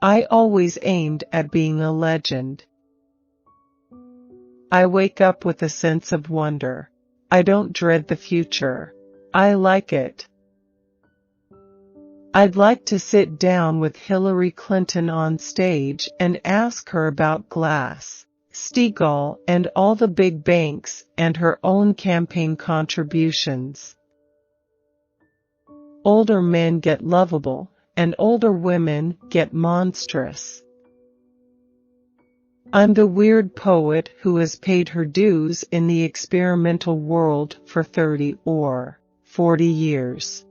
I always aimed at being a legend. I wake up with a sense of wonder. I don't dread the future. I like it. I'd like to sit down with Hillary Clinton on stage and ask her about Glass-Steagall and all the big banks and her own campaign contributions. Older men get lovable, and older women get monstrous. I'm the weird poet who has paid her dues in the experimental world for 30 or 40 years.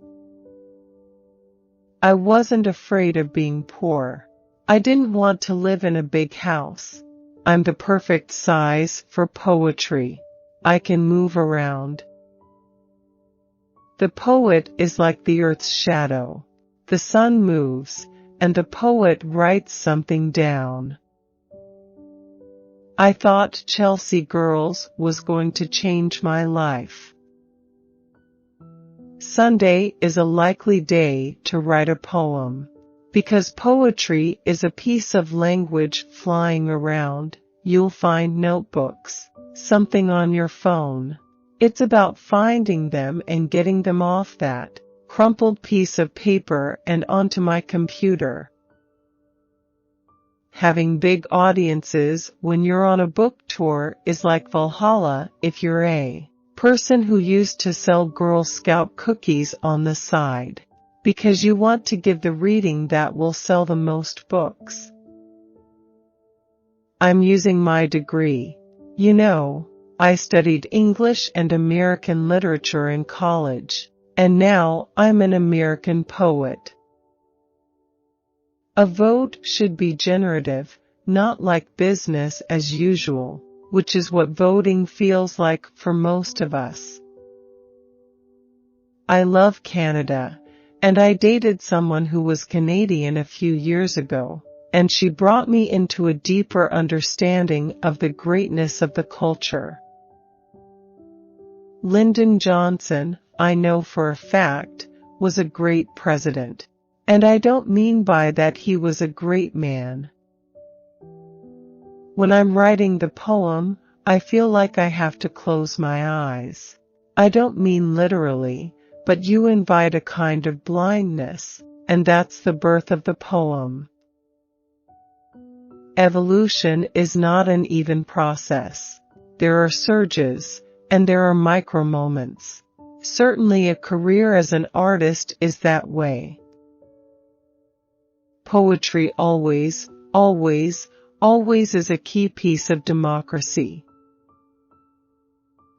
I wasn't afraid of being poor. I didn't want to live in a big house. I'm the perfect size for poetry. I can move around. The poet is like the earth's shadow. The sun moves, and the poet writes something down. I thought Chelsea Girls was going to change my life. Sunday is a likely day to write a poem. Because poetry is a piece of language flying around, you'll find notebooks, something on your phone. It's about finding them and getting them off that crumpled piece of paper and onto my computer. Having big audiences when you're on a book tour is like Valhalla if you're a person who used to sell Girl Scout cookies on the side, because you want to give the reading that will sell the most books. I'm using my degree. You know, I studied English and American literature in college, and now I'm an American poet. A vote should be generative, not like business as usual, which is what voting feels like for most of us. I love Canada, and I dated someone who was Canadian a few years ago, and she brought me into a deeper understanding of the greatness of the culture. Lyndon Johnson, I know for a fact, was a great president. And I don't mean by that he was a great man. When I'm writing the poem, I feel like I have to close my eyes. I don't mean literally, but you invite a kind of blindness, and that's the birth of the poem. Evolution is not an even process. There are surges, and there are micro moments. Certainly a career as an artist is that way. Poetry always, always, always is a key piece of democracy.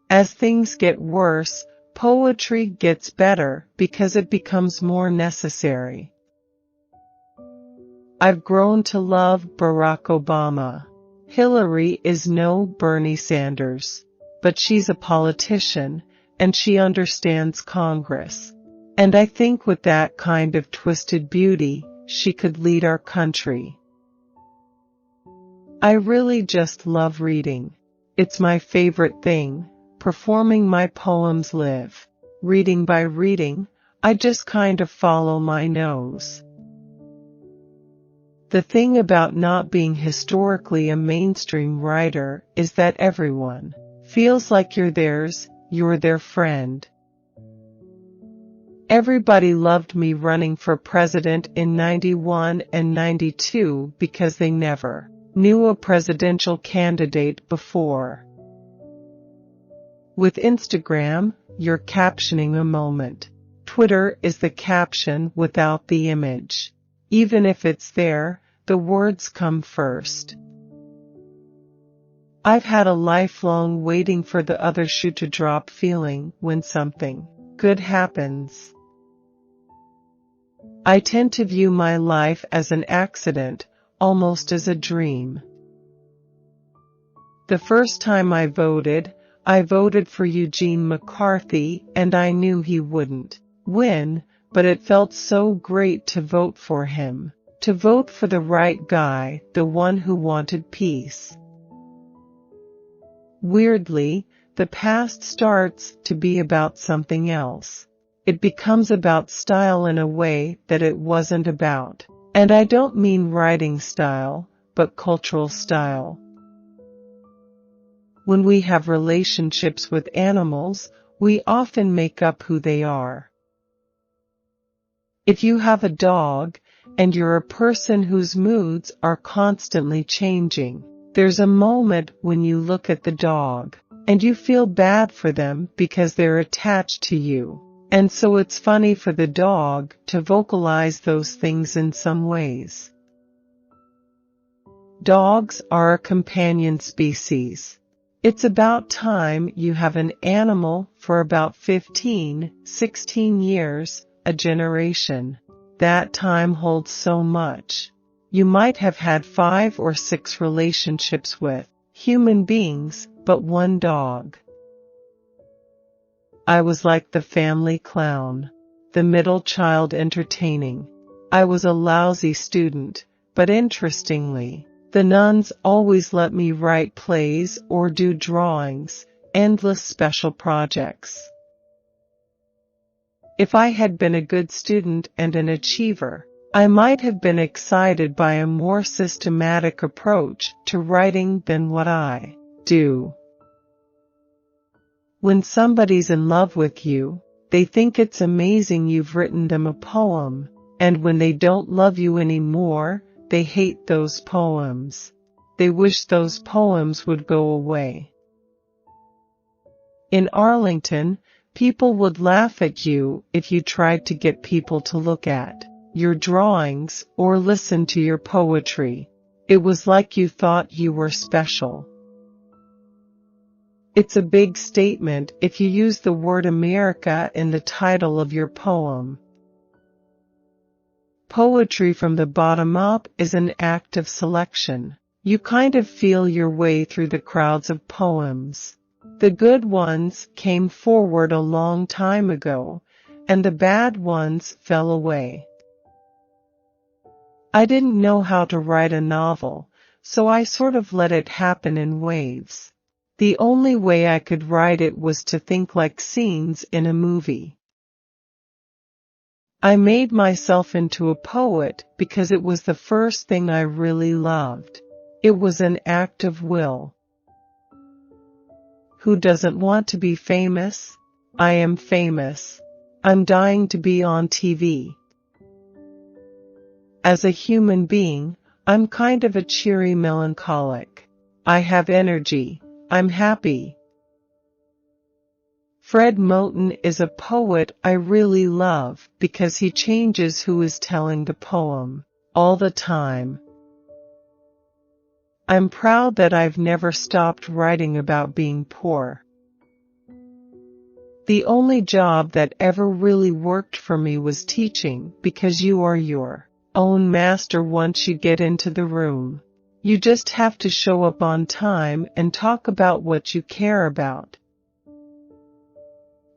As things get worse, poetry gets better because it becomes more necessary. I've grown to love Barack Obama. Hillary is no Bernie Sanders, but she's a politician, and she understands Congress. And I think with that kind of twisted beauty, she could lead our country. I really just love reading. It's my favorite thing. Performing my poems live. Reading by reading, I just kind of follow my nose. The thing about not being historically a mainstream writer is that everyone feels like you're their friend. Everybody loved me running for president in 91 and 92 because they never knew a presidential candidate before. With Instagram, you're captioning a moment. Twitter is the caption without the image. Even if it's there, the words come first. I've had a lifelong waiting for the other shoe to drop feeling when something good happens. I tend to view my life as an accident, almost as a dream. The first time I voted for Eugene McCarthy, and I knew he wouldn't win, but it felt so great to vote for him, to vote for the right guy, the one who wanted peace. Weirdly, the past starts to be about something else. It becomes about style in a way that it wasn't about, And I don't mean writing style, but cultural style. When we have relationships with animals, we often make up who they are. If you have a dog, and you're a person whose moods are constantly changing, there's a moment when you look at the dog, and you feel bad for them because they're attached to you. And so it's funny for the dog to vocalize those things in some ways. Dogs are a companion species. It's about time you have an animal for about 15, 16 years, a generation. That time holds so much. You might have had 5 or 6 relationships with human beings, but one dog. I was like the family clown, the middle child entertaining. I was a lousy student, but interestingly, the nuns always let me write plays or do drawings, endless special projects. If I had been a good student and an achiever, I might have been excited by a more systematic approach to writing than what I do. When somebody's in love with you, they think it's amazing you've written them a poem, and when they don't love you anymore, they hate those poems. They wish those poems would go away. In Arlington, people would laugh at you if you tried to get people to look at your drawings or listen to your poetry. It was like you thought you were special. It's a big statement if you use the word America in the title of your poem. Poetry from the bottom up is an act of selection. You kind of feel your way through the crowds of poems. The good ones came forward a long time ago, and the bad ones fell away. I didn't know how to write a novel, so I sort of let it happen in waves. The only way I could write it was to think like scenes in a movie. I made myself into a poet because it was the first thing I really loved. It was an act of will. Who doesn't want to be famous? I am famous. I'm dying to be on TV. As a human being, I'm kind of a cheery melancholic. I have energy. I'm happy. Fred Moten is a poet I really love because he changes who is telling the poem all the time. I'm proud that I've never stopped writing about being poor. The only job that ever really worked for me was teaching, because you are your own master once you get into the room. You just have to show up on time and talk about what you care about.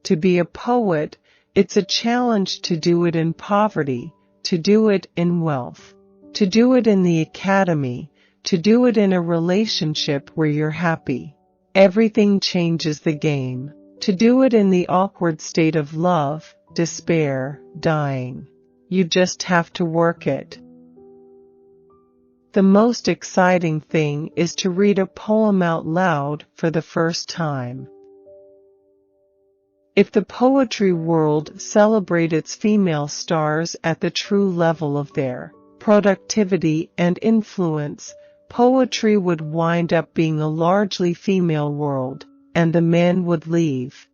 To be a poet, it's a challenge to do it in poverty, to do it in wealth, to do it in the academy, to do it in a relationship where you're happy. Everything changes the game. To do it in the awkward state of love, despair, dying. You just have to work it. The most exciting thing is to read a poem out loud for the first time. If the poetry world celebrated its female stars at the true level of their productivity and influence, poetry would wind up being a largely female world, and the men would leave.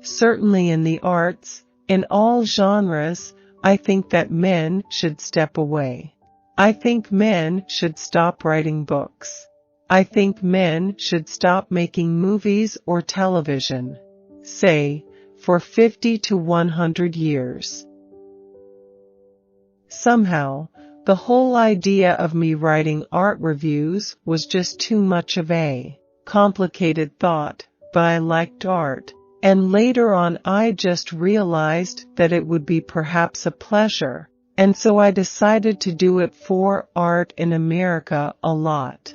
Certainly in the arts, in all genres, I think that men should step away. I think men should stop writing books. I think men should stop making movies or television, say, for 50 to 100 years. Somehow, the whole idea of me writing art reviews was just too much of a complicated thought, but I liked art, and later on I just realized that it would be perhaps a pleasure, and so I decided to do it for art in America a lot.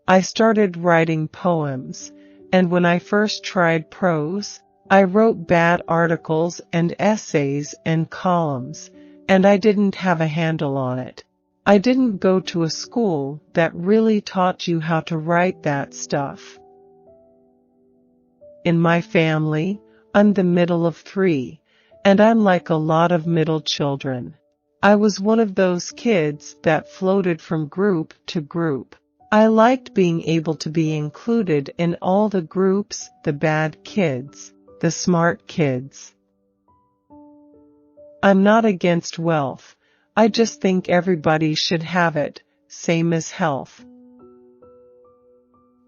I started writing poems, and when I first tried prose, I wrote bad articles and essays and columns, and I didn't have a handle on it. I didn't go to a school that really taught you how to write that stuff. In my family, I'm the middle of three, and I'm like a lot of middle children. I was one of those kids that floated from group to group. I liked being able to be included in all the groups, the bad kids, the smart kids. I'm not against wealth. I just think everybody should have it, same as health.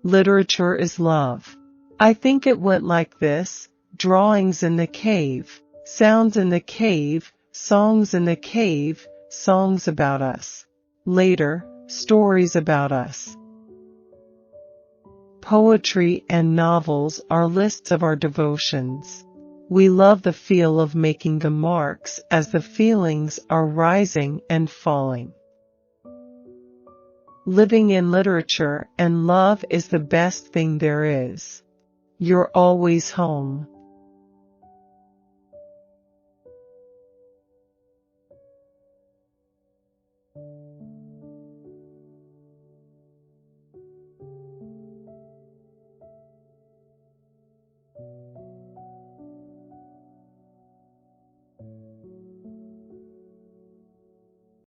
Literature is love. I think it went like this: drawings in the cave, sounds in the cave, songs in the cave, songs about us. Later, stories about us. Poetry and novels are lists of our devotions. We love the feel of making the marks as the feelings are rising and falling. Living in literature and love is the best thing there is. You're always home.